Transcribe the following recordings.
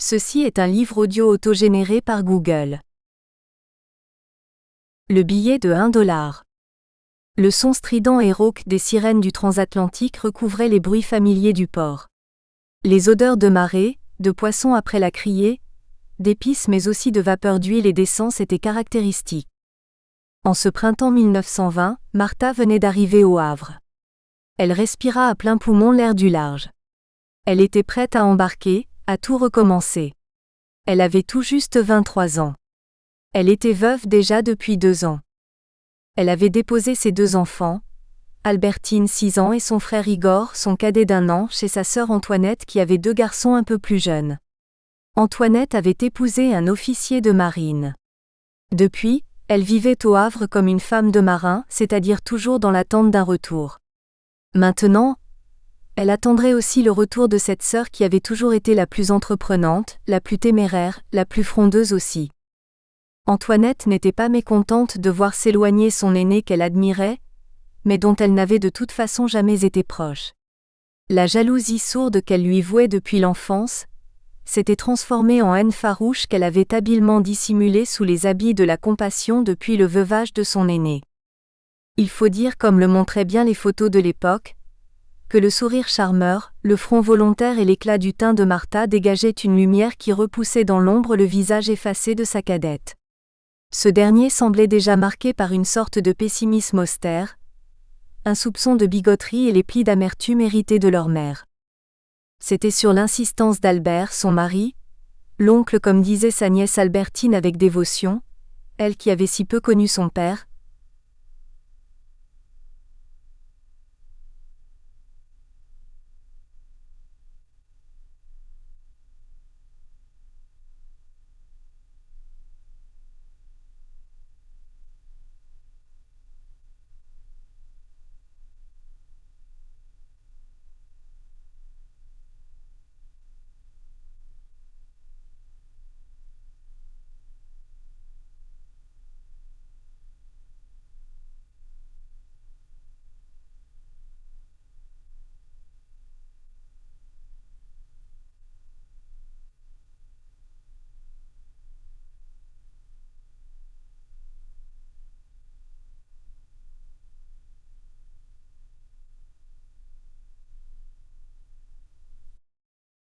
Ceci est un livre audio autogénéré par Google. Le billet de $1. Le son strident et rauque des sirènes du transatlantique recouvrait les bruits familiers du port. Les odeurs de marée, de poissons après la criée, d'épices mais aussi de vapeur d'huile et d'essence étaient caractéristiques. En ce printemps 1920, Martha venait d'arriver au Havre. Elle respira à plein poumon l'air du large. Elle était prête à embarquer, à tout recommencer. Elle avait tout juste 23 ans. Elle était veuve déjà depuis 2 ans. Elle avait déposé ses 2 enfants, Albertine 6 ans et son frère Igor, son cadet d'1 an, chez sa sœur Antoinette qui avait 2 garçons un peu plus jeunes. Antoinette avait épousé un officier de marine. Depuis, elle vivait au Havre comme une femme de marin, c'est-à-dire toujours dans l'attente d'un retour. Maintenant, elle attendrait aussi le retour de cette sœur qui avait toujours été la plus entreprenante, la plus téméraire, la plus frondeuse aussi. Antoinette n'était pas mécontente de voir s'éloigner son aînée qu'elle admirait, mais dont elle n'avait de toute façon jamais été proche. La jalousie sourde qu'elle lui vouait depuis l'enfance s'était transformée en haine farouche qu'elle avait habilement dissimulée sous les habits de la compassion depuis le veuvage de son aîné. Il faut dire, comme le montraient bien les photos de l'époque, que le sourire charmeur, le front volontaire et l'éclat du teint de Martha dégageaient une lumière qui repoussait dans l'ombre le visage effacé de sa cadette. Ce dernier semblait déjà marqué par une sorte de pessimisme austère, un soupçon de bigoterie et les plis d'amertume hérités de leur mère. C'était sur l'insistance d'Albert, son mari, l'oncle comme disait sa nièce Albertine avec dévotion, elle qui avait si peu connu son père,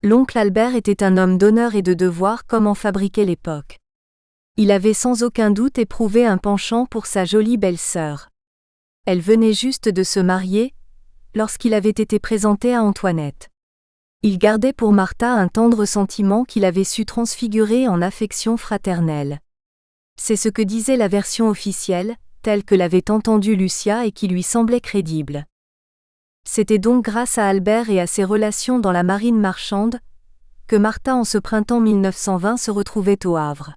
l'oncle Albert était un homme d'honneur et de devoir comme en fabriquait l'époque. Il avait sans aucun doute éprouvé un penchant pour sa jolie belle-sœur. Elle venait juste de se marier, lorsqu'il avait été présenté à Antoinette. Il gardait pour Martha un tendre sentiment qu'il avait su transfigurer en affection fraternelle. C'est ce que disait la version officielle, telle que l'avait entendue Lucia et qui lui semblait crédible. C'était donc grâce à Albert et à ses relations dans la marine marchande que Martha en ce printemps 1920 se retrouvait au Havre.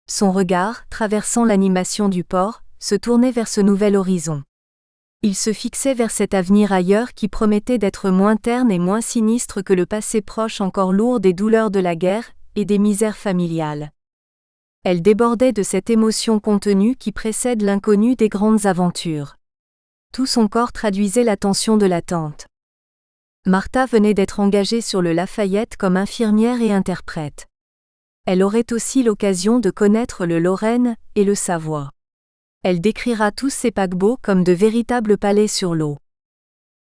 Son regard, traversant l'animation du port, se tournait vers ce nouvel horizon. Il se fixait vers cet avenir ailleurs qui promettait d'être moins terne et moins sinistre que le passé proche encore lourd des douleurs de la guerre et des misères familiales. Elle débordait de cette émotion contenue qui précède l'inconnu des grandes aventures. Tout son corps traduisait la tension de l'attente. Martha venait d'être engagée sur le Lafayette comme infirmière et interprète. Elle aurait aussi l'occasion de connaître le Lorraine et le Savoie. Elle décrira tous ces paquebots comme de véritables palais sur l'eau.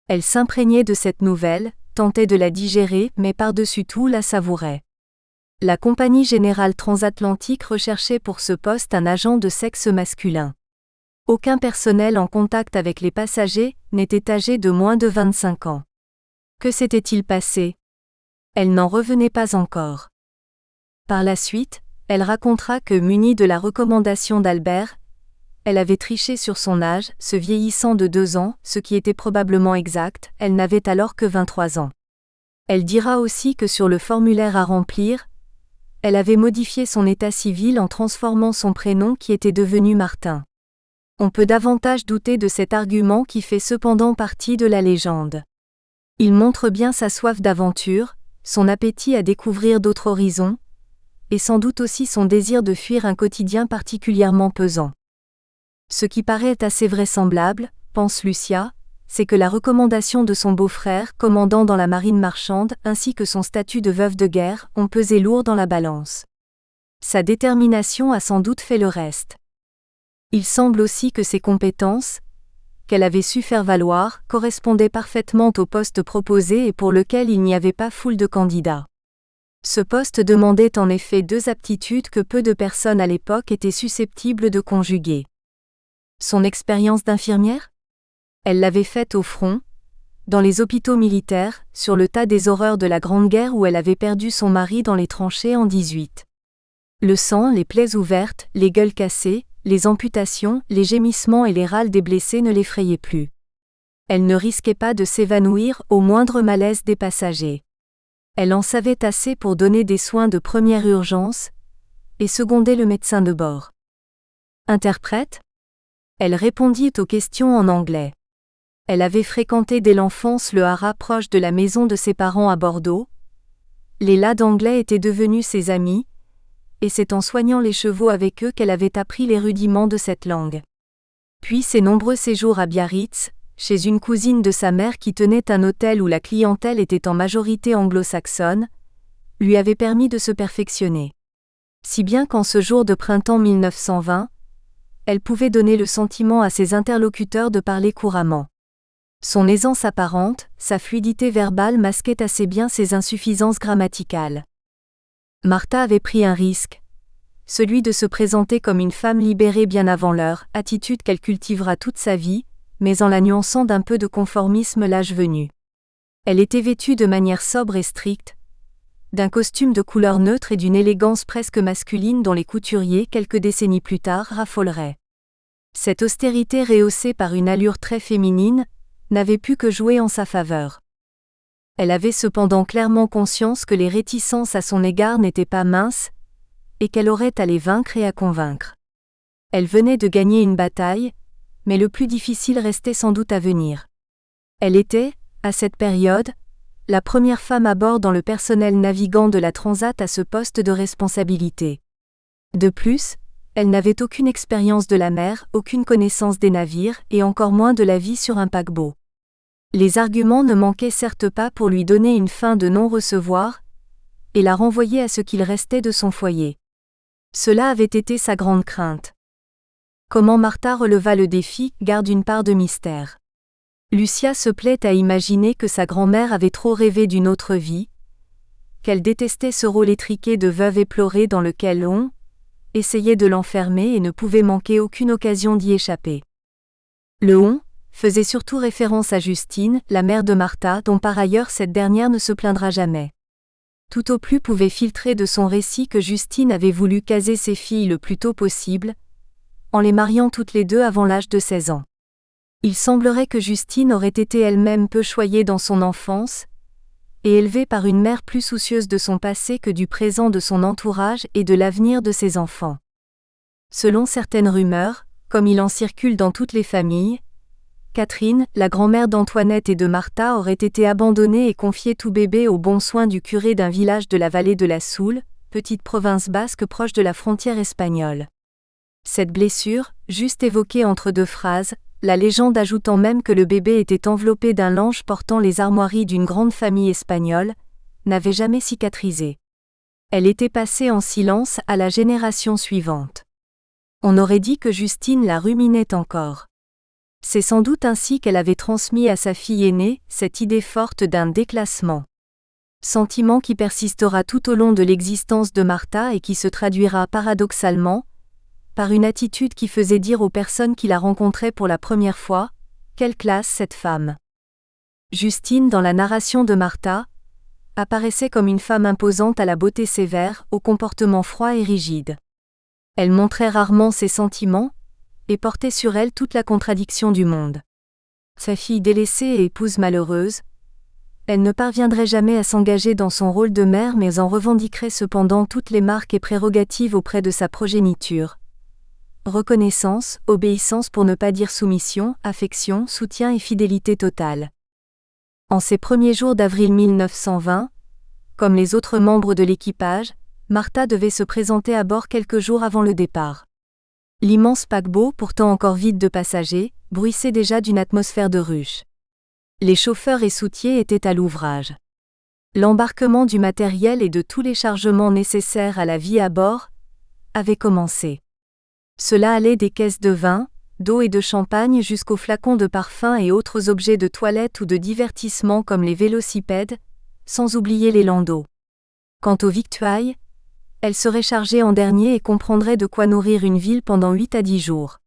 Elle s'imprégnait de cette nouvelle, tentait de la digérer mais par-dessus tout la savourait. La Compagnie Générale Transatlantique recherchait pour ce poste un agent de sexe masculin. Aucun personnel en contact avec les passagers n'était âgé de moins de 25 ans. Que s'était-il passé? Elle n'en revenait pas encore. Par la suite, elle racontera que, munie de la recommandation d'Albert, elle avait triché sur son âge, se vieillissant de 2 ans, ce qui était probablement exact, elle n'avait alors que 23 ans. Elle dira aussi que sur le formulaire à remplir, elle avait modifié son état civil en transformant son prénom qui était devenu Martin. On peut davantage douter de cet argument qui fait cependant partie de la légende. Il montre bien sa soif d'aventure, son appétit à découvrir d'autres horizons, et sans doute aussi son désir de fuir un quotidien particulièrement pesant. Ce qui paraît assez vraisemblable, pense Lucia, c'est que la recommandation de son beau-frère, commandant dans la marine marchande, ainsi que son statut de veuve de guerre, ont pesé lourd dans la balance. Sa détermination a sans doute fait le reste. Il semble aussi que ses compétences, qu'elle avait su faire valoir, correspondaient parfaitement au poste proposé et pour lequel il n'y avait pas foule de candidats. Ce poste demandait en effet 2 aptitudes que peu de personnes à l'époque étaient susceptibles de conjuguer. Son expérience d'infirmière ? Elle l'avait faite au front, dans les hôpitaux militaires, sur le tas des horreurs de la Grande Guerre où elle avait perdu son mari dans les tranchées en 18. Le sang, les plaies ouvertes, les gueules cassées, les amputations, les gémissements et les râles des blessés ne l'effrayaient plus. Elle ne risquait pas de s'évanouir au moindre malaise des passagers. Elle en savait assez pour donner des soins de première urgence et seconder le médecin de bord. Interprète ? Elle répondit aux questions en anglais. Elle avait fréquenté dès l'enfance le haras proche de la maison de ses parents à Bordeaux. Les lads anglais étaient devenus ses amis, et c'est en soignant les chevaux avec eux qu'elle avait appris les rudiments de cette langue. Puis ses nombreux séjours à Biarritz, chez une cousine de sa mère qui tenait un hôtel où la clientèle était en majorité anglo-saxonne, lui avaient permis de se perfectionner. Si bien qu'en ce jour de printemps 1920, elle pouvait donner le sentiment à ses interlocuteurs de parler couramment. Son aisance apparente, sa fluidité verbale masquaient assez bien ses insuffisances grammaticales. Martha avait pris un risque, celui de se présenter comme une femme libérée bien avant l'heure, attitude qu'elle cultivera toute sa vie, mais en la nuançant d'un peu de conformisme l'âge venu. Elle était vêtue de manière sobre et stricte, d'un costume de couleur neutre et d'une élégance presque masculine dont les couturiers, quelques décennies plus tard, raffoleraient. Cette austérité rehaussée par une allure très féminine, n'avait pu que jouer en sa faveur. Elle avait cependant clairement conscience que les réticences à son égard n'étaient pas minces, et qu'elle aurait à les vaincre et à convaincre. Elle venait de gagner une bataille, mais le plus difficile restait sans doute à venir. Elle était, à cette période, la première femme à bord dans le personnel navigant de la Transat à ce poste de responsabilité. De plus, elle n'avait aucune expérience de la mer, aucune connaissance des navires, et encore moins de la vie sur un paquebot. Les arguments ne manquaient certes pas pour lui donner une fin de non-recevoir, et la renvoyer à ce qu'il restait de son foyer. Cela avait été sa grande crainte. Comment Martha releva le défi garde une part de mystère. Lucia se plaît à imaginer que sa grand-mère avait trop rêvé d'une autre vie, qu'elle détestait ce rôle étriqué de veuve éplorée dans lequel on essayait de l'enfermer et ne pouvait manquer aucune occasion d'y échapper. Le on faisait surtout référence à Justine, la mère de Martha, dont par ailleurs cette dernière ne se plaindra jamais. Tout au plus pouvait filtrer de son récit que Justine avait voulu caser ses filles le plus tôt possible, en les mariant toutes les deux avant l'âge de 16 ans. Il semblerait que Justine aurait été elle-même peu choyée dans son enfance, et élevée par une mère plus soucieuse de son passé que du présent de son entourage et de l'avenir de ses enfants. Selon certaines rumeurs, comme il en circule dans toutes les familles, Catherine, la grand-mère d'Antoinette et de Martha, aurait été abandonnée et confiée tout bébé aux bons soins du curé d'un village de la vallée de la Soule, petite province basque proche de la frontière espagnole. Cette blessure, juste évoquée entre 2 phrases, la légende ajoutant même que le bébé était enveloppé d'un linge portant les armoiries d'une grande famille espagnole, n'avait jamais cicatrisé. Elle était passée en silence à la génération suivante. On aurait dit que Justine la ruminait encore. C'est sans doute ainsi qu'elle avait transmis à sa fille aînée cette idée forte d'un déclassement. Sentiment qui persistera tout au long de l'existence de Martha et qui se traduira paradoxalement par une attitude qui faisait dire aux personnes qui la rencontraient pour la première fois « Quelle classe cette femme !» Justine, dans la narration de Martha, apparaissait comme une femme imposante à la beauté sévère, au comportement froid et rigide. Elle montrait rarement ses sentiments, et portait sur elle toute la contradiction du monde. Sa fille délaissée et épouse malheureuse, elle ne parviendrait jamais à s'engager dans son rôle de mère mais en revendiquerait cependant toutes les marques et prérogatives auprès de sa progéniture. Reconnaissance, obéissance pour ne pas dire soumission, affection, soutien et fidélité totale. En ces premiers jours d'avril 1920, comme les autres membres de l'équipage, Martha devait se présenter à bord quelques jours avant le départ. L'immense paquebot, pourtant encore vide de passagers, bruissait déjà d'une atmosphère de ruche. Les chauffeurs et soutiers étaient à l'ouvrage. L'embarquement du matériel et de tous les chargements nécessaires à la vie à bord avait commencé. Cela allait des caisses de vin, d'eau et de champagne jusqu'aux flacons de parfum et autres objets de toilette ou de divertissement comme les vélocipèdes, sans oublier les landaux. Quant aux victuailles, elles seraient chargées en dernier et comprendraient de quoi nourrir une ville pendant 8 à 10 jours.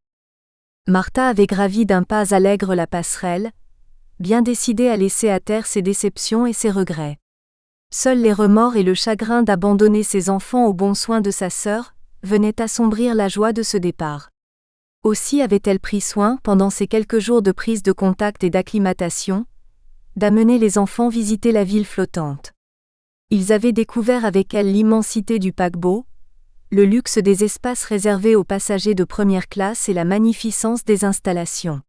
Martha avait gravi d'un pas allègre la passerelle, bien décidée à laisser à terre ses déceptions et ses regrets. Seuls les remords et le chagrin d'abandonner ses enfants aux bons soins de sa sœur venaient assombrir la joie de ce départ. Aussi avait-elle pris soin, pendant ces quelques jours de prise de contact et d'acclimatation, d'amener les enfants visiter la ville flottante. Ils avaient découvert avec elle l'immensité du paquebot, le luxe des espaces réservés aux passagers de première classe et la magnificence des installations.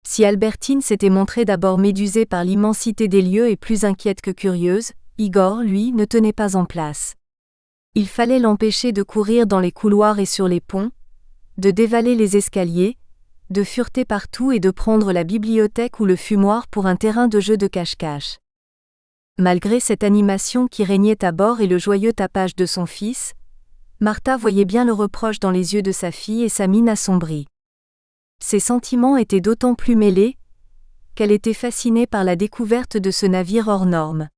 Si Albertine s'était montrée d'abord médusée par l'immensité des lieux et plus inquiète que curieuse, Igor, lui, ne tenait pas en place. Il fallait l'empêcher de courir dans les couloirs et sur les ponts, de dévaler les escaliers, de fureter partout et de prendre la bibliothèque ou le fumoir pour un terrain de jeu de cache-cache. Malgré cette animation qui régnait à bord et le joyeux tapage de son fils, Martha voyait bien le reproche dans les yeux de sa fille et sa mine assombrie. Ses sentiments étaient d'autant plus mêlés qu'elle était fascinée par la découverte de ce navire hors norme.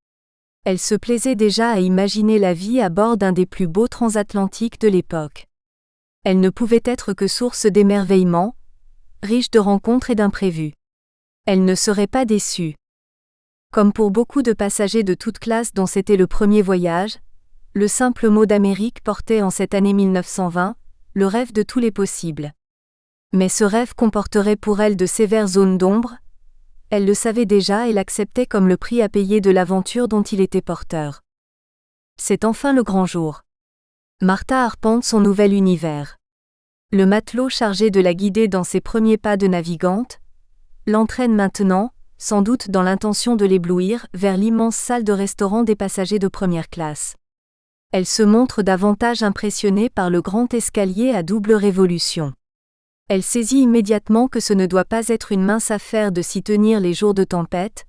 Elle se plaisait déjà à imaginer la vie à bord d'un des plus beaux transatlantiques de l'époque. Elle ne pouvait être que source d'émerveillement, riche de rencontres et d'imprévus. Elle ne serait pas déçue. Comme pour beaucoup de passagers de toute classe dont c'était le premier voyage, le simple mot d'Amérique portait en cette année 1920, le rêve de tous les possibles. Mais ce rêve comporterait pour elle de sévères zones d'ombre. Elle le savait déjà et l'acceptait comme le prix à payer de l'aventure dont il était porteur. C'est enfin le grand jour. Martha arpente son nouvel univers. Le matelot chargé de la guider dans ses premiers pas de navigante l'entraîne maintenant, sans doute dans l'intention de l'éblouir, vers l'immense salle de restaurant des passagers de première classe. Elle se montre davantage impressionnée par le grand escalier à double révolution. Elle saisit immédiatement que ce ne doit pas être une mince affaire de s'y tenir les jours de tempête.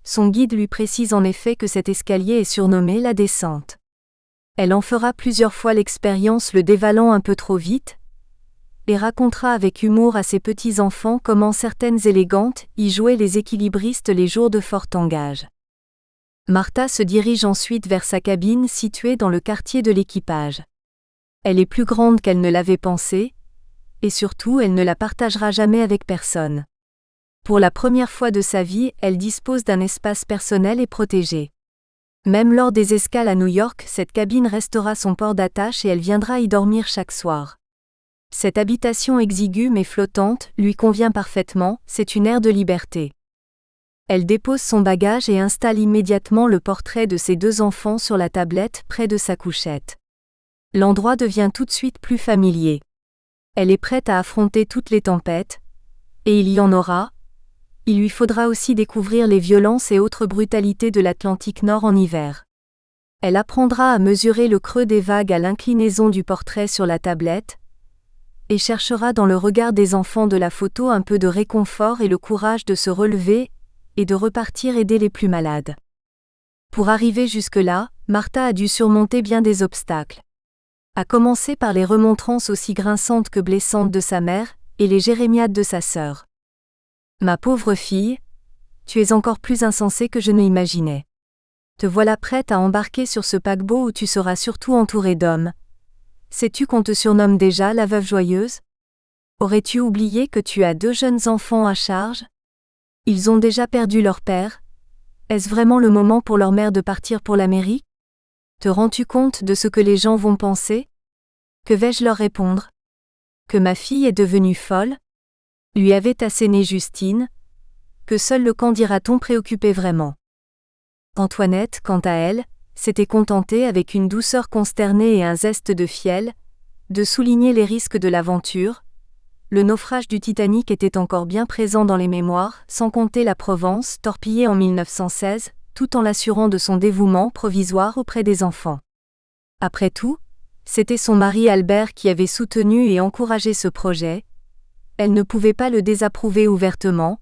Son guide lui précise en effet que cet escalier est surnommé la descente. Elle en fera plusieurs fois l'expérience le dévalant un peu trop vite, et racontera avec humour à ses petits-enfants comment certaines élégantes y jouaient les équilibristes les jours de fort engage. Martha se dirige ensuite vers sa cabine située dans le quartier de l'équipage. Elle est plus grande qu'elle ne l'avait pensé, et surtout elle ne la partagera jamais avec personne. Pour la première fois de sa vie, elle dispose d'un espace personnel et protégé. Même lors des escales à New York, cette cabine restera son port d'attache et elle viendra y dormir chaque soir. Cette habitation exiguë mais flottante lui convient parfaitement, c'est une aire de liberté. Elle dépose son bagage et installe immédiatement le portrait de ses 2 enfants sur la tablette près de sa couchette. L'endroit devient tout de suite plus familier. Elle est prête à affronter toutes les tempêtes, et il y en aura. Il lui faudra aussi découvrir les violences et autres brutalités de l'Atlantique Nord en hiver. Elle apprendra à mesurer le creux des vagues à l'inclinaison du portrait sur la tablette, et cherchera dans le regard des enfants de la photo un peu de réconfort et le courage de se relever et de repartir aider les plus malades. Pour arriver jusque-là, Martha a dû surmonter bien des obstacles. À commencer par les remontrances aussi grinçantes que blessantes de sa mère et les jérémiades de sa sœur. « Ma pauvre fille, tu es encore plus insensée que je ne l'imaginais. Te voilà prête à embarquer sur ce paquebot où tu seras surtout entourée d'hommes. Sais-tu qu'on te surnomme déjà la veuve joyeuse? Aurais-tu oublié que tu as 2 jeunes enfants à charge? Ils ont déjà perdu leur père. Est-ce vraiment le moment pour leur mère de partir pour l'Amérique? Te rends-tu compte de ce que les gens vont penser? Que vais-je leur répondre? Que ma fille est devenue folle? Lui avait asséné Justine. Que seul le qu'en dira-t-on préoccupait vraiment. Antoinette, quant à elle, s'était contentée avec une douceur consternée et un zeste de fiel, de souligner les risques de l'aventure. Le naufrage du Titanic était encore bien présent dans les mémoires, sans compter la Provence, torpillée en 1916, tout en l'assurant de son dévouement provisoire auprès des enfants. Après tout, c'était son mari Albert qui avait soutenu et encouragé ce projet. Elle ne pouvait pas le désapprouver ouvertement,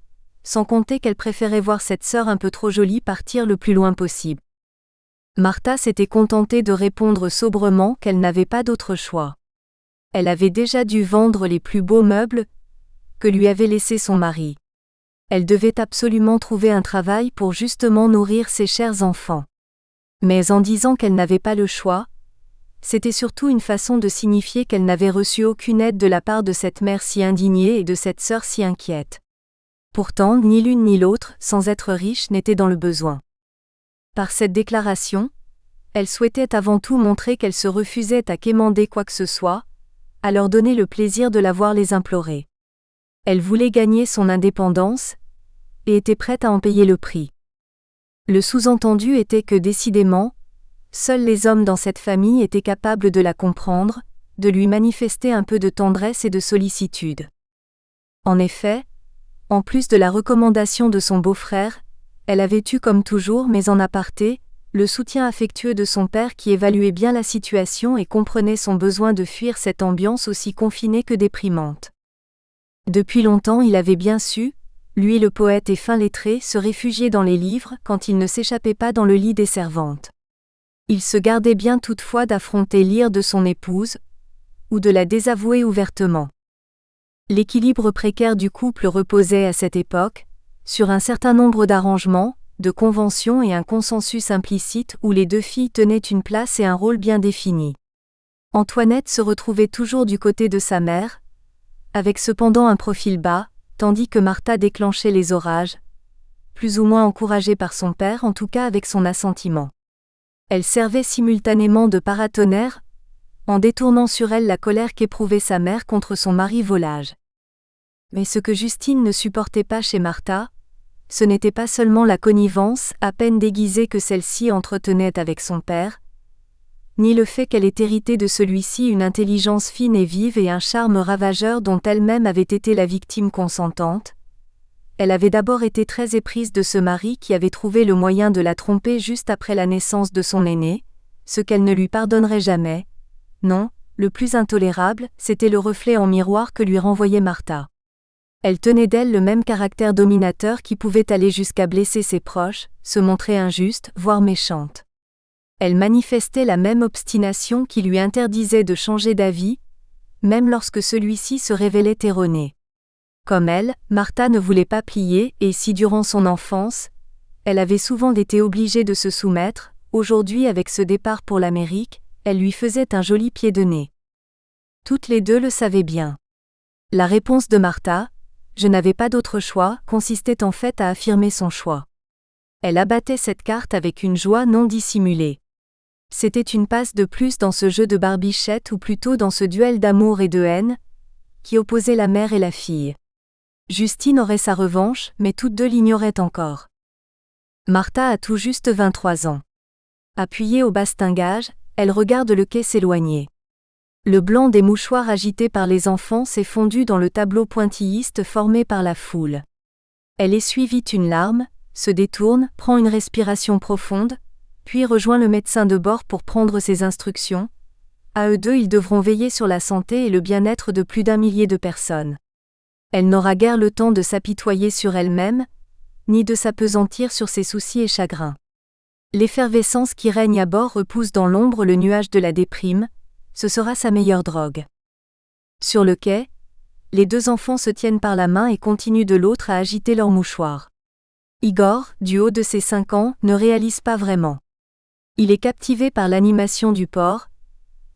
sans compter qu'elle préférait voir cette sœur un peu trop jolie partir le plus loin possible. Martha s'était contentée de répondre sobrement qu'elle n'avait pas d'autre choix. Elle avait déjà dû vendre les plus beaux meubles que lui avait laissés son mari. Elle devait absolument trouver un travail pour justement nourrir ses chers enfants. Mais en disant qu'elle n'avait pas le choix, c'était surtout une façon de signifier qu'elle n'avait reçu aucune aide de la part de cette mère si indignée et de cette sœur si inquiète. Pourtant, ni l'une ni l'autre, sans être riche, n'était dans le besoin. Par cette déclaration, elle souhaitait avant tout montrer qu'elle se refusait à quémander quoi que ce soit, à leur donner le plaisir de la voir les implorer. Elle voulait gagner son indépendance, et était prête à en payer le prix. Le sous-entendu était que décidément, seuls les hommes dans cette famille étaient capables de la comprendre, de lui manifester un peu de tendresse et de sollicitude. En effet, en plus de la recommandation de son beau-frère, elle avait eu comme toujours mais en aparté, le soutien affectueux de son père qui évaluait bien la situation et comprenait son besoin de fuir cette ambiance aussi confinée que déprimante. Depuis longtemps il avait bien su, lui le poète et fin lettré, se réfugier dans les livres quand il ne s'échappait pas dans le lit des servantes. Il se gardait bien toutefois d'affronter l'ire de son épouse, ou de la désavouer ouvertement. L'équilibre précaire du couple reposait à cette époque, sur un certain nombre d'arrangements, de conventions et un consensus implicite où les deux filles tenaient une place et un rôle bien définis. Antoinette se retrouvait toujours du côté de sa mère, avec cependant un profil bas, tandis que Martha déclenchait les orages, plus ou moins encouragée par son père, en tout cas avec son assentiment. Elle servait simultanément de paratonnerre, en détournant sur elle la colère qu'éprouvait sa mère contre son mari volage. Mais ce que Justine ne supportait pas chez Martha, ce n'était pas seulement la connivence, à peine déguisée que celle-ci entretenait avec son père, ni le fait qu'elle ait hérité de celui-ci une intelligence fine et vive et un charme ravageur dont elle-même avait été la victime consentante. Elle avait d'abord été très éprise de ce mari qui avait trouvé le moyen de la tromper juste après la naissance de son aîné, ce qu'elle ne lui pardonnerait jamais. Non, le plus intolérable, c'était le reflet en miroir que lui renvoyait Martha. Elle tenait d'elle le même caractère dominateur qui pouvait aller jusqu'à blesser ses proches, se montrer injuste, voire méchante. Elle manifestait la même obstination qui lui interdisait de changer d'avis, même lorsque celui-ci se révélait erroné. Comme elle, Martha ne voulait pas plier et si durant son enfance, elle avait souvent été obligée de se soumettre, aujourd'hui avec ce départ pour l'Amérique, elle lui faisait un joli pied de nez. Toutes les deux le savaient bien. La réponse de Martha, « Je n'avais pas d'autre choix », consistait en fait à affirmer son choix. Elle abattait cette carte avec une joie non dissimulée. C'était une passe de plus dans ce jeu de barbichette ou plutôt dans ce duel d'amour et de haine, qui opposait la mère et la fille. Justine aurait sa revanche, mais toutes deux l'ignoraient encore. Martha a tout juste 23 ans. Appuyée au bastingage, elle regarde le quai s'éloigner. Le blanc des mouchoirs agités par les enfants s'est fondu dans le tableau pointilliste formé par la foule. Elle essuie vite une larme, se détourne, prend une respiration profonde, puis rejoint le médecin de bord pour prendre ses instructions. À eux deux, ils devront veiller sur la santé et le bien-être de plus d'1 millier de personnes. Elle n'aura guère le temps de s'apitoyer sur elle-même, ni de s'appesantir sur ses soucis et chagrins. L'effervescence qui règne à bord repousse dans l'ombre le nuage de la déprime, ce sera sa meilleure drogue. Sur le quai, les deux enfants se tiennent par la main et continuent de l'autre à agiter leurs mouchoirs. Igor, du haut de ses 5 ans, ne réalise pas vraiment. Il est captivé par l'animation du port,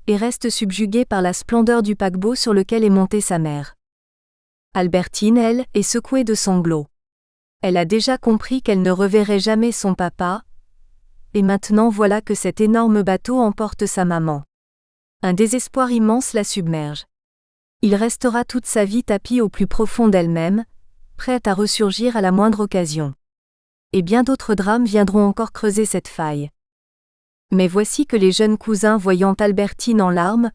et reste subjugué par la splendeur du paquebot sur lequel est montée sa mère. Albertine, elle, est secouée de sanglots. Elle a déjà compris qu'elle ne reverrait jamais son papa, et maintenant voilà que cet énorme bateau emporte sa maman. Un désespoir immense la submerge. Il restera toute sa vie tapi au plus profond d'elle-même, prête à ressurgir à la moindre occasion. Et bien d'autres drames viendront encore creuser cette faille. Mais voici que les jeunes cousins, voyant Albertine en larmes,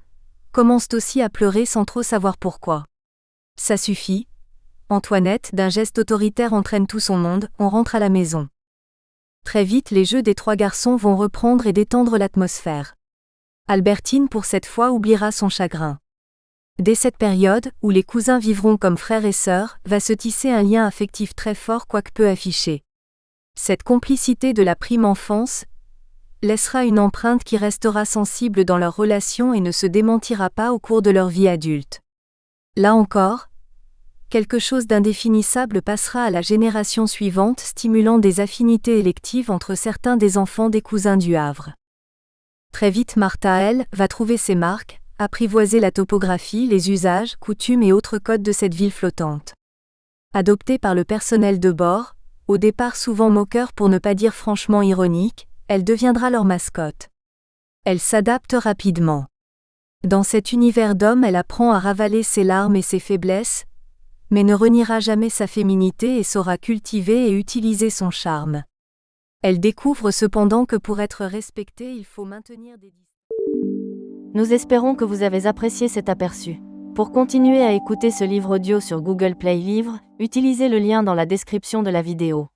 commencent aussi à pleurer sans trop savoir pourquoi. Ça suffit. Antoinette, d'un geste autoritaire, entraîne tout son monde, on rentre à la maison. Très vite, les jeux des 3 garçons vont reprendre et détendre l'atmosphère. Albertine pour cette fois oubliera son chagrin. Dès cette période, où les cousins vivront comme frères et sœurs, va se tisser un lien affectif très fort quoique peu affiché. Cette complicité de la prime enfance laissera une empreinte qui restera sensible dans leur relation et ne se démentira pas au cours de leur vie adulte. Là encore, quelque chose d'indéfinissable passera à la génération suivante, stimulant des affinités électives entre certains des enfants des cousins du Havre. Très vite Martha, elle, va trouver ses marques, apprivoiser la topographie, les usages, coutumes et autres codes de cette ville flottante. Adoptée par le personnel de bord, au départ souvent moqueur pour ne pas dire franchement ironique, elle deviendra leur mascotte. Elle s'adapte rapidement. Dans cet univers d'hommes, elle apprend à ravaler ses larmes et ses faiblesses, mais ne reniera jamais sa féminité et saura cultiver et utiliser son charme. Elle découvre cependant que pour être respectée, il faut maintenir des distances. Nous espérons que vous avez apprécié cet aperçu. Pour continuer à écouter ce livre audio sur Google Play Livres, utilisez le lien dans la description de la vidéo.